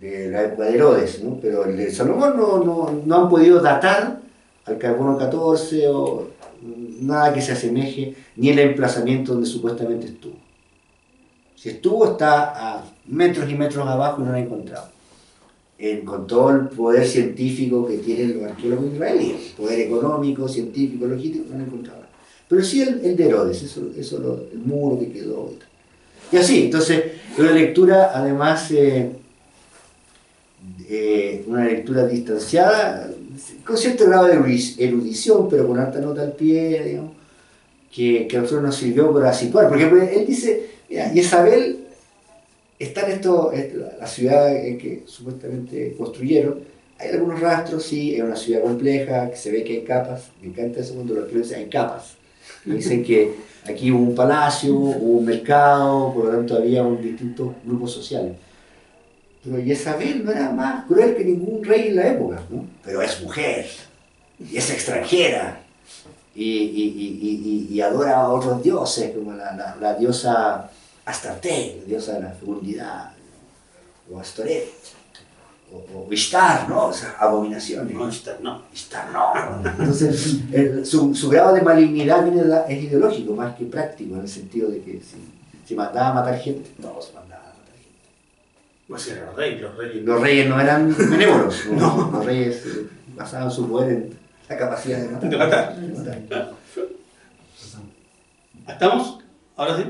de la época de Herodes, ¿no? Pero el de Salomón no han podido datar al carbono 14 o nada que se asemeje, ni el emplazamiento donde supuestamente estuvo. Si estuvo, está a metros y metros abajo y no lo han encontrado. Con todo el poder científico que tienen los arqueólogos israelíes, poder económico, científico, logístico, no lo han encontrado. Pero sí el de Herodes, el muro que quedó. Y así, entonces, una lectura, además, una lectura distanciada, con cierto grado de erudición, pero con alta nota al pie, digamos, que a nosotros nos sirvió para situar. Por ejemplo, él dice, mira, Jezabel está en la ciudad en que supuestamente construyeron. Hay algunos rastros, sí, es una ciudad compleja, que se ve que hay capas. Me encanta eso cuando los arqueólogos dicen hay capas. Y dicen que aquí hubo un palacio, hubo un mercado, por lo tanto había distintos grupos sociales. Pero Jezabel no era más cruel que ningún rey en la época, ¿no? Pero es mujer, y es extranjera, y adora a otros dioses, como la diosa Astarte, la diosa de la fecundidad, o Astoret. o Ishtar, ¿no? O sea, abominaciones. No, Ishtar no. Ishtar no. Entonces, su grado de malignidad es ideológico más que práctico, en el sentido de que si mandaba a matar gente, no se mandaba a matar gente. Pues era el rey, los reyes. Los reyes no eran benévolos, No. Los reyes basaban su poder en la capacidad de matar. De matar. De matar. ¿Estamos? ¿Ahora sí?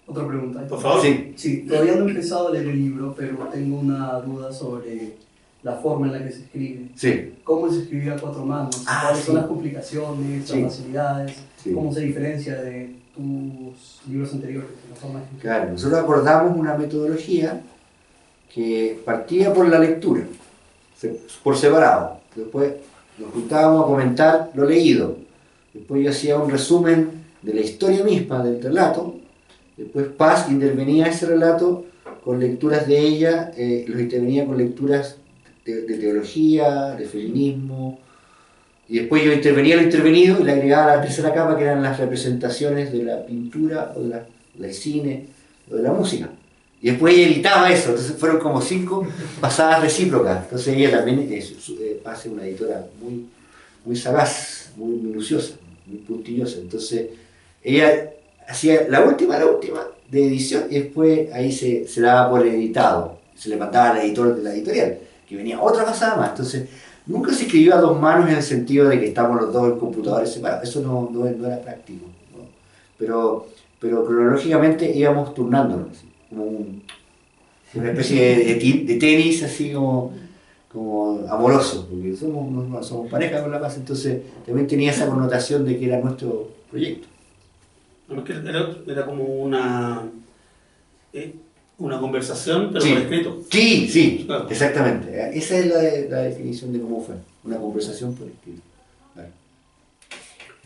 Otra pregunta. Por favor. Sí. Sí, todavía no he empezado a leer el libro, pero tengo una duda sobre la forma en la que se escribe. Sí. ¿Cómo se escribía a cuatro manos? Ah, ¿Cuáles son sí. las complicaciones, Sí. las facilidades? Sí. ¿Cómo se diferencia de tus libros anteriores? La forma en que- Claro, nosotros acordamos una metodología que partía por la lectura, por separado. Después nos juntábamos a comentar lo leído. Después yo hacía un resumen de la historia misma del relato. Después Paz intervenía ese relato con lecturas de ella, los intervenía con lecturas de teología, de feminismo. Y después yo intervenía lo intervenido y le agregaba la tercera capa, que eran las representaciones de la pintura o del cine o de la música. Y después ella editaba eso, entonces fueron como 5 pasadas recíprocas. Entonces ella también es una editora muy sagaz, muy minuciosa, muy puntillosa. Entonces ella hacía la última de edición y después ahí se daba por editado. Se le mandaba al editor de la editorial, que venía otra pasada más. Entonces nunca se escribió a 2 manos en el sentido de que estamos los dos en computadores separados. Eso no era práctico, ¿no? Pero cronológicamente íbamos turnándonos, así, como una especie de tenis así como amoroso, porque somos pareja con La Paz, entonces también tenía esa connotación de que era nuestro proyecto. No, es que era como una conversación, pero Sí. por escrito. Sí, Claro. exactamente. Esa es la definición de cómo fue, una conversación por escrito. Claro.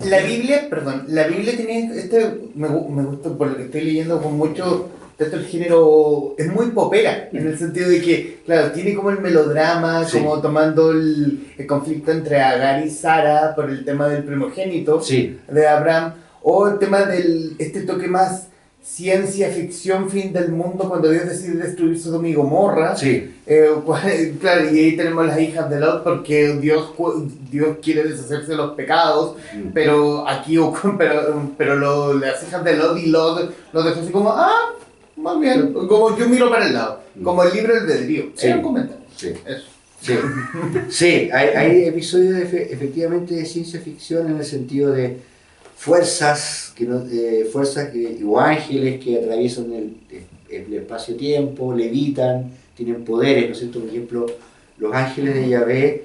La Biblia tiene, me gusta por lo que estoy leyendo con mucho, tanto el género, es muy popera, en el sentido de que, claro, tiene como el melodrama, Sí. como tomando el conflicto entre Agar y Sara por el tema del primogénito Sí, de Abraham, o el tema del este toque más ciencia ficción, fin del mundo, cuando Dios decide destruir Sodoma y Gomorra. sí, Claro, y ahí tenemos las hijas de Lot, porque Dios quiere deshacerse de los pecados, pero aquí pero las hijas de Lot y Lot lo dejó así como, más bien, como yo miro para el lado, como el libre albedrío. Sí. Era un comentario. sí. Eso. Sí, sí, hay episodios efectivamente de ciencia ficción en el sentido de fuerzas, o ángeles que atraviesan el espacio-tiempo, levitan, tienen poderes, ¿no es cierto? Por ejemplo, los ángeles de Yahvé,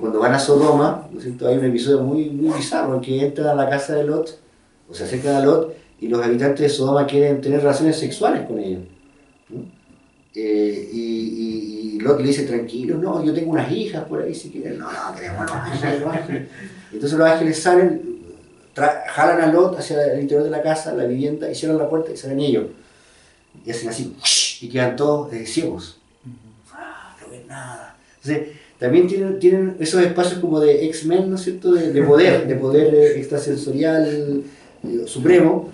cuando van a Sodoma, ¿no es cierto? Hay un episodio muy bizarro en que entran a la casa de Lot, o se acercan a Lot, y los habitantes de Sodoma quieren tener relaciones sexuales con ellos, ¿no? Y Lot le dice, tranquilo, no, yo tengo unas hijas por ahí si quieren, no, queremos los ángeles. Entonces los ángeles salen, jalan a Lot hacia el interior de la casa, la vivienda, y cierran la puerta y salen ellos. Y hacen así, y quedan todos ciegos. No ven nada. Entonces, también tienen esos espacios como de X-Men, ¿no es cierto?, de poder extrasensorial supremo.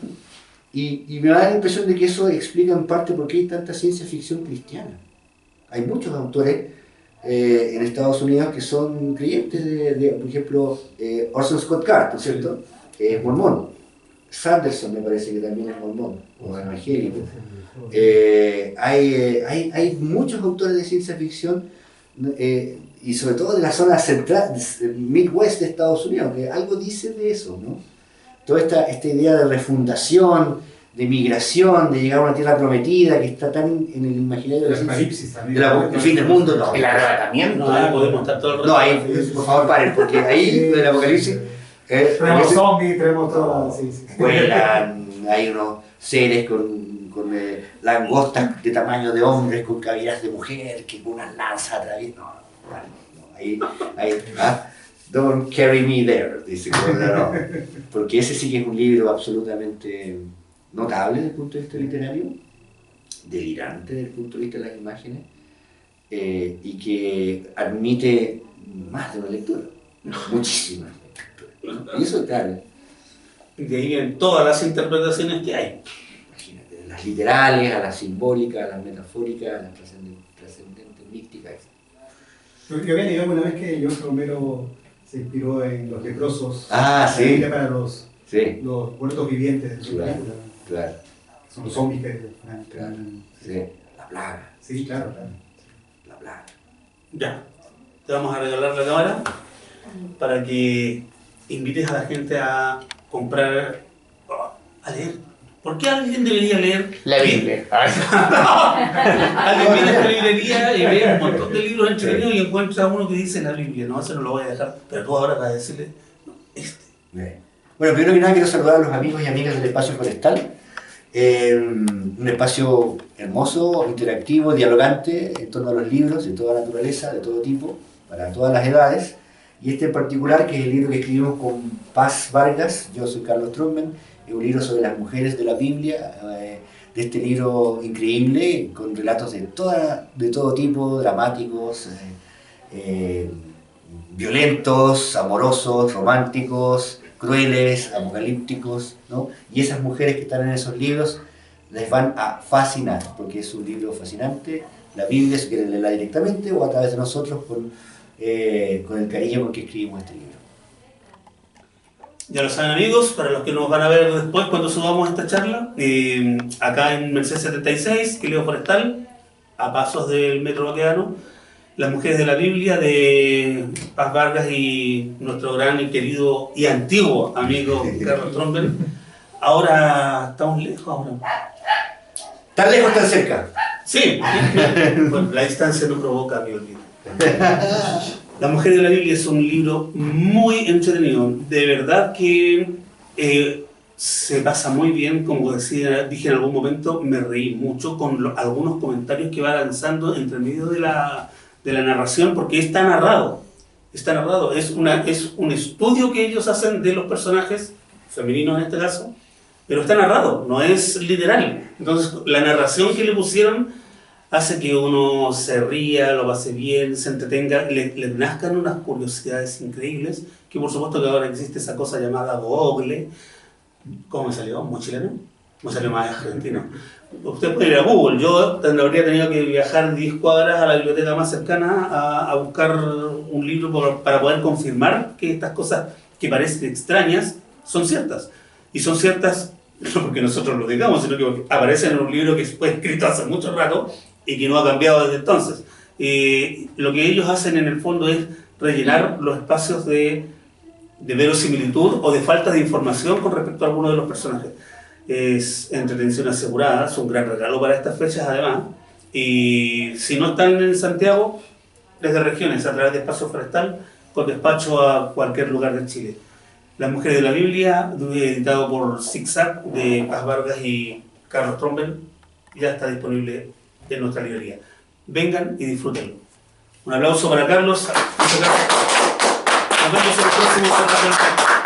Y me da la impresión de que eso explica en parte por qué hay tanta ciencia ficción cristiana. Hay muchos autores en Estados Unidos que son creyentes por ejemplo, Orson Scott Card, ¿no es cierto?, que es mormón. Sanderson me parece que también es mormón, o evangélico. Hay muchos autores de ciencia ficción, y sobre todo de la zona central, del Midwest de Estados Unidos, que algo dice de eso, ¿no? Toda esta idea de refundación, de migración, de llegar a una tierra prometida, que está tan en el imaginario de la ciencia, Apocalipsis también. el fin del mundo, no. El arrebatamiento. No, ahí podemos estar todo el rato. No, ahí, por favor, paren, porque ahí, del apocalipsis, Tenemos zombies, tenemos todo. Sí. vuelan, hay unos seres con langostas de tamaño de hombres, con cavidades de mujer, que con unas lanzas atraviesan. Ahí, don't carry me there, dice, no, porque ese sí que es un libro absolutamente notable desde el punto de vista literario, delirante desde el punto de vista de las imágenes, y que admite más de una lectura, muchísimas lecturas. Y eso, claro, De ahí vienen todas las interpretaciones que hay. imagínate, de las literales, a las simbólicas, a las metafóricas, a las trascendentes místicas. Yo había leído alguna vez que George Romero se inspiró en los leprosos. Ah, la sí. Biblia para los Sí, muertos vivientes de su Claro. película. claro, Son los zombies que... Claro. sí. La plaga, Sí, claro. la plaga. Ya, te vamos a regalar la cámara para que invites a la gente a comprar, a leer. ¿Por qué alguien debería leer? La Biblia. Alguien viene a esta librería y ve un montón de libros entretenidos y encuentra uno que dice la Biblia. No, eso no lo voy a dejar, pero tú ahora vas a decirle, no, este. Bien. Bueno, primero que nada quiero saludar a los amigos y amigas del Espacio Forestal. Un espacio hermoso, interactivo, dialogante en torno a los libros de toda naturaleza, de todo tipo, para todas las edades. Y este en particular, que es el libro que escribimos con Paz Vargas, yo soy Carlos Tromben, es un libro sobre las mujeres de la Biblia, de este libro increíble, con relatos de todo tipo, dramáticos, violentos, amorosos, románticos, crueles, apocalípticos, ¿no? Y esas mujeres que están en esos libros les van a fascinar, porque es un libro fascinante. La Biblia, si quieren leerla directamente o a través de nosotros con el cariño con que escribimos este libro. Ya lo saben, amigos, para los que nos van a ver después cuando subamos esta charla, acá en Mercedes 76, Quileo Forestal, a pasos del Metro Baquedano, Las Mujeres de la Biblia de Paz Vargas y nuestro gran y querido y antiguo amigo Carlos Tromben. Ahora estamos lejos, ahora. ¿Tan lejos, tan cerca? Sí, bueno, la distancia no provoca mi olvido. La Mujer de la Biblia es un libro muy entretenido, de verdad que se pasa muy bien, como dije en algún momento, me reí mucho con algunos comentarios que va lanzando entre medio de la narración, porque está narrado, es un estudio que ellos hacen de los personajes, femeninos en este caso, pero está narrado, no es literal. Entonces la narración que le pusieron hace que uno se ría, lo pase bien, se entretenga, le nazcan unas curiosidades increíbles, que por supuesto que ahora existe esa cosa llamada Google. ¿Cómo me salió? ¿Muy chileno? Me salió más argentino. Usted puede ir a Google, yo habría tenido que viajar 10 cuadras a la biblioteca más cercana a buscar un libro para poder confirmar que estas cosas que parecen extrañas son ciertas. Y son ciertas no porque nosotros lo digamos, sino que aparecen en un libro que fue escrito hace mucho rato y que no ha cambiado desde entonces. Lo que ellos hacen en el fondo es rellenar los espacios de verosimilitud o de falta de información con respecto a algunos de los personajes. Es entretención asegurada, es un gran regalo para estas fechas además. Y si no están en Santiago, desde regiones, a través de Espacio Forestal, con despacho a cualquier lugar de Chile. Las Mujeres de la Biblia, editado por Zigzag, de Paz Vargas y Carlos Tromben, ya está disponible en nuestra librería. Vengan y disfrútenlo. Un aplauso para Carlos. Muchas gracias. Nos vemos en el próximo Santa Fe.